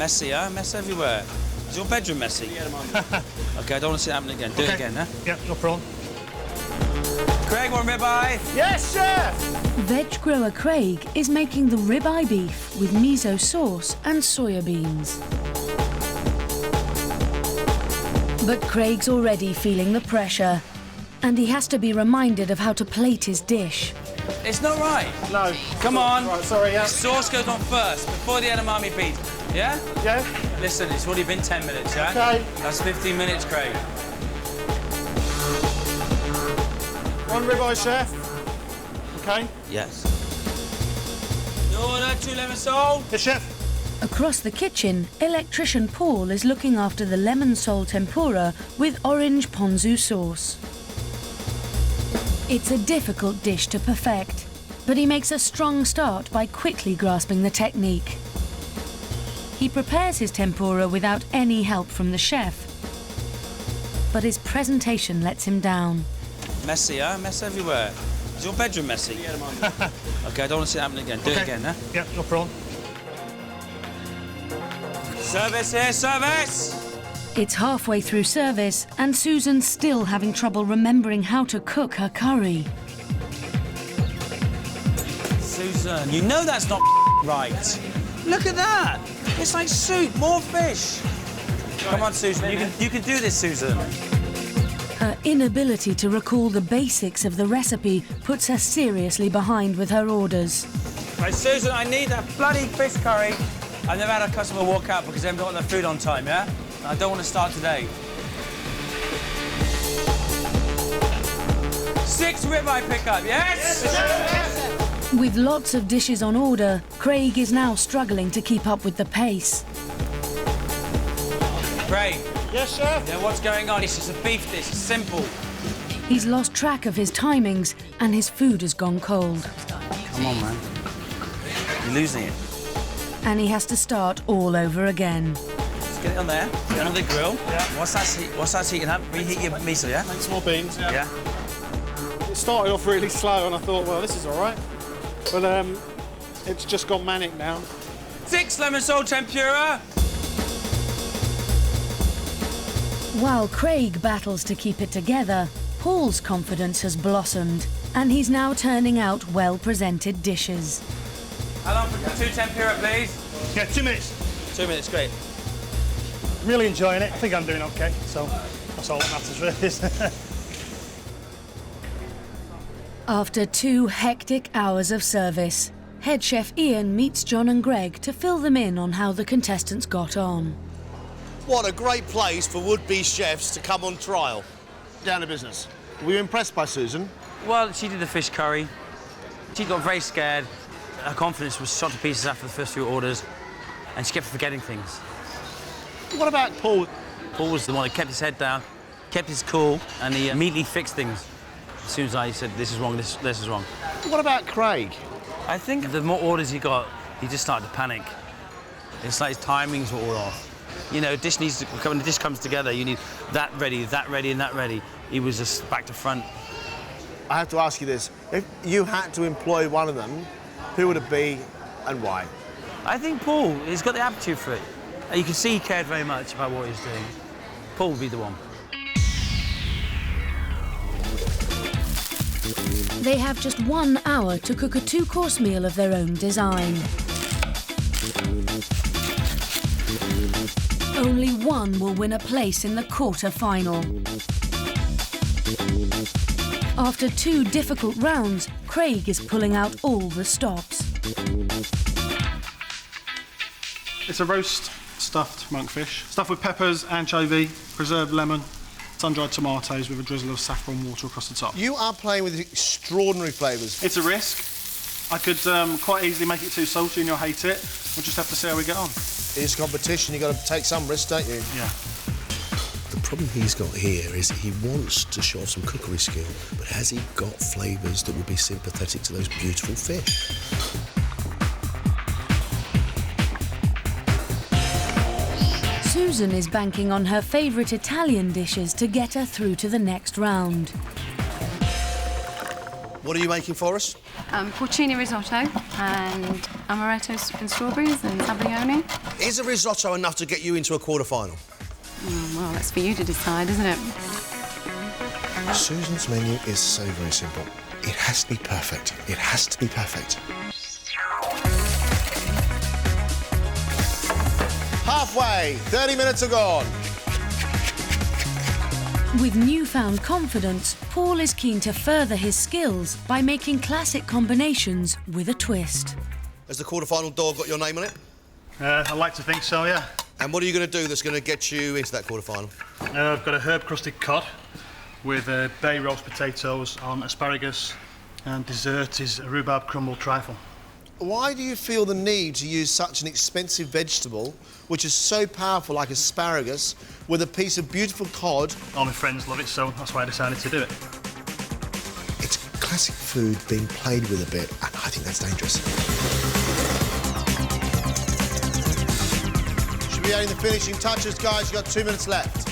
Messy, huh? Mess everywhere. Is your bedroom messy? OK, I don't want to see it happen again. Do it again, huh? Yeah, no problem. Craig, one ribeye? Yes, chef! Veg grower Craig is making the ribeye beef with miso sauce and soya beans. But Craig's already feeling the pressure, and he has to be reminded of how to plate his dish. It's not right. No. Come on. Right, sorry, yeah. Sauce goes on first, before the edamame beef. Yeah? Yeah? Listen, it's already been 10 minutes, yeah? OK. That's 15 minutes, Craig. One ribeye, chef. OK. Yes. Order 2 lemon sole. Yes, chef. Across the kitchen, electrician Paul is looking after the lemon sole tempura with orange ponzu sauce. It's a difficult dish to perfect, but he makes a strong start by quickly grasping the technique. He prepares his tempura without any help from the chef, but his presentation lets him down. Messy, huh? Mess everywhere. Is your bedroom messy? OK, I don't want to see it happen again. Do it again, huh? Yeah, no problem. Service here, service! It's halfway through service, and Susan's still having trouble remembering how to cook her curry. Susan, you know that's not right. Look at that. It's like soup, more fish. Come on, Susan, you can do this, Susan. Her inability to recall the basics of the recipe puts her seriously behind with her orders. Right, Susan, I need that bloody fish curry. I've never had a customer walk out because they haven't got their food on time, yeah? I don't want to start today. 6 ribeye pickup, yes? Yes. With lots of dishes on order, Craig is now struggling to keep up with the pace. Craig. Yes, chef. Yeah, what's going on? This is a beef dish, it's simple. He's lost track of his timings, and his food has gone cold. Come on, man. You're losing it. And he has to start all over again. Get it on there. Get it on the grill. Yeah. What's that heating up? Reheat your miso, yeah? Make some more beans. Yeah. It started off really slow, and I thought, well, this is all right. But it's just gone manic now. 6 lemon sole tempura. While Craig battles to keep it together, Paul's confidence has blossomed, and he's now turning out well-presented dishes. How long for 2 tempura, please? Yeah, 2 minutes. 2 minutes, great. Really enjoying it. I think I'm doing OK, so that's all that matters, really. After 2 hectic hours of service, head chef Ian meets John and Gregg to fill them in on how the contestants got on. What a great place for would-be chefs to come on trial. Down to business. Were you impressed by Susan? Well, she did the fish curry. She got very scared. Her confidence was shot to pieces after the first few orders, and she kept forgetting things. What about Paul? Paul was the one that kept his head down, kept his cool, and he immediately fixed things. As soon as I said, this is wrong, this is wrong. What about Craig? I think the more orders he got, he just started to panic. It's like his timings were all off. You know, dish needs to, when the dish comes together, you need that ready, and that ready. He was just back to front. I have to ask you this. If you had to employ one of them, who would it be and why? I think Paul, he's got the aptitude for it. You can see he cared very much about what he was doing. Paul would be the one. They have just 1 hour to cook a 2-course meal of their own design. Only one will win a place in the quarter-final. After 2 difficult rounds, Craig is pulling out all the stops. It's a roast stuffed monkfish, stuffed with peppers, anchovy, preserved lemon, sun-dried tomatoes with a drizzle of saffron water across the top. You are playing with extraordinary flavours. It's a risk. I could quite easily make it too salty and you'll hate it. We'll just have to see how we get on. It's competition, you've got to take some risks, don't you? Yeah. The problem he's got here is he wants to show off some cookery skill, but has he got flavours that will be sympathetic to those beautiful fish? Susan is banking on her favourite Italian dishes to get her through to the next round. What are you making for us? Porcini risotto and amaretto and strawberries and sabaglione. Is a risotto enough to get you into a quarter-final? Well, that's for you to decide, isn't it? Susan's menu is so very simple. It has to be perfect. It has to be perfect. Halfway, 30 minutes are gone. With newfound confidence, Paul is keen to further his skills by making classic combinations with a twist. Has the quarter-final door got your name on it? I'd like to think so, yeah. And what are you going to do that's going to get you into that quarter-final? I've got a herb-crusted cod with bay roast potatoes on asparagus, and dessert is a rhubarb crumble trifle. Why do you feel the need to use such an expensive vegetable, which is so powerful like asparagus, with a piece of beautiful cod? All my friends love it, so that's why I decided to do it. It's classic food being played with a bit, and I think that's dangerous. Should be adding the finishing touches, guys. You've got 2 minutes left.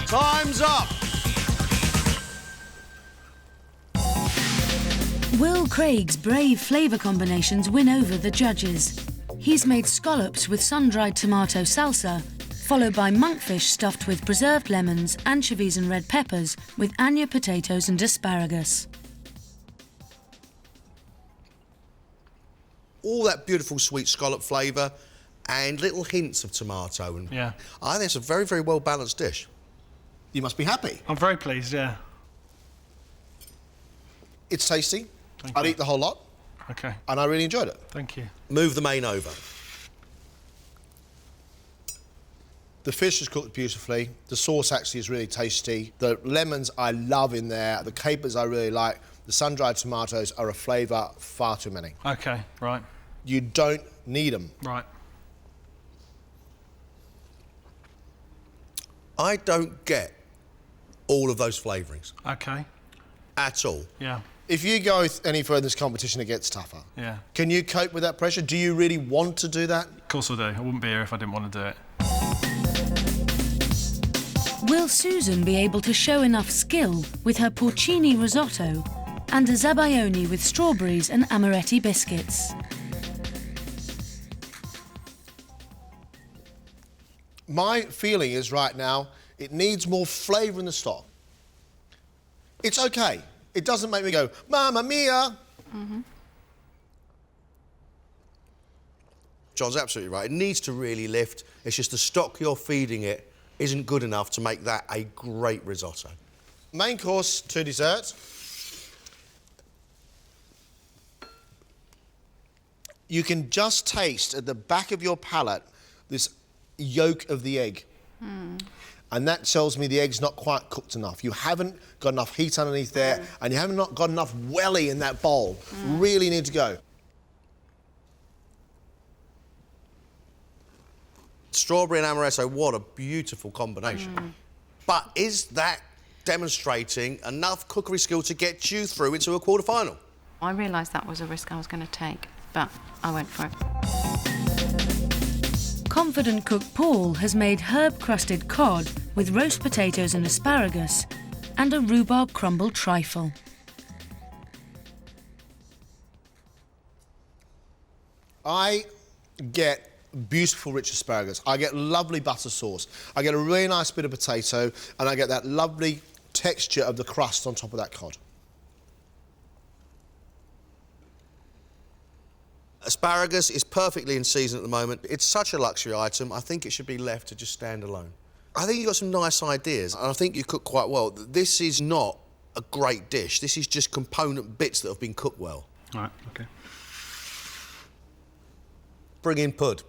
Time's up. Will Craig's brave flavour combinations win over the judges? He's made scallops with sun-dried tomato salsa, followed by monkfish stuffed with preserved lemons, anchovies and red peppers, with Anya potatoes and asparagus. All that beautiful sweet scallop flavour and little hints of tomato. And Yeah. I think it's a very, very well-balanced dish. You must be happy. I'm very pleased, yeah. It's tasty. Thank I'd you. eat the whole lot, OK, and I really enjoyed it. thank you. Move the main over. The fish is cooked beautifully. The sauce actually is really tasty. The lemons I love in there. The capers I really like. The sun-dried tomatoes are a flavour far too many. OK, right, You don't need them. right. I don't get all of those flavourings OK, at all. yeah, If you go any further in this competition, it gets tougher. yeah. Can you cope with that pressure? Do you really want to do that? Of course I do. I wouldn't be here if I didn't want to do it. Will Susan be able to show enough skill with her porcini risotto and a zabaione with strawberries and amaretti biscuits? My feeling is right now, it needs more flavour in the stock. It's okay. It doesn't make me go, Mamma mia! John's absolutely right. It needs to really lift. It's just the stock you're feeding it isn't good enough to make that a great risotto. Main course to dessert. You can just taste at the back of your palate this yolk of the egg. And that tells me the egg's not quite cooked enough. You haven't got enough heat underneath there, and you haven't not got enough welly in that bowl. Really need to go. Strawberry and amaretto, what a beautiful combination. But is that demonstrating enough cookery skill to get you through into a quarter-final? I realised that was a risk I was going to take, but I went for it. Confident cook Paul has made herb-crusted cod with roast potatoes and asparagus and a rhubarb crumble trifle. I get beautiful rich asparagus. I get lovely butter sauce. I get a really nice bit of potato, and I get that lovely texture of the crust on top of that cod. Asparagus is perfectly in season at the moment. It's such a luxury item, I think it should be left to just stand alone. I think you've got some nice ideas, and I think you cook quite well. This is not a great dish. This is just component bits that have been cooked well. All right, OK. Bring in pud.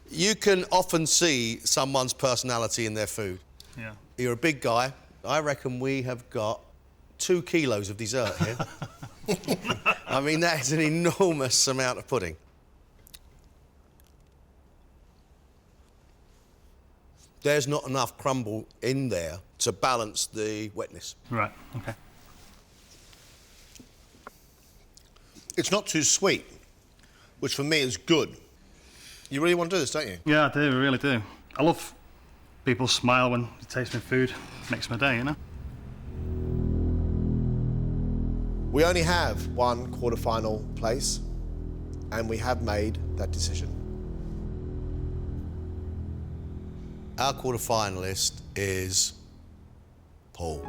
You can often see someone's personality in their food. Yeah. You're a big guy. I reckon we have got 2 kilos of dessert here. I mean, that is an enormous amount of pudding. There's not enough crumble in there to balance the wetness. Right, OK. It's not too sweet, which for me is good. You really want to do this, don't you? Yeah, I do, I really do. I love people smile when they taste my food. Makes my day, you know? We only have one quarter-final place, and we have made that decision. Our quarter-finalist is Paul.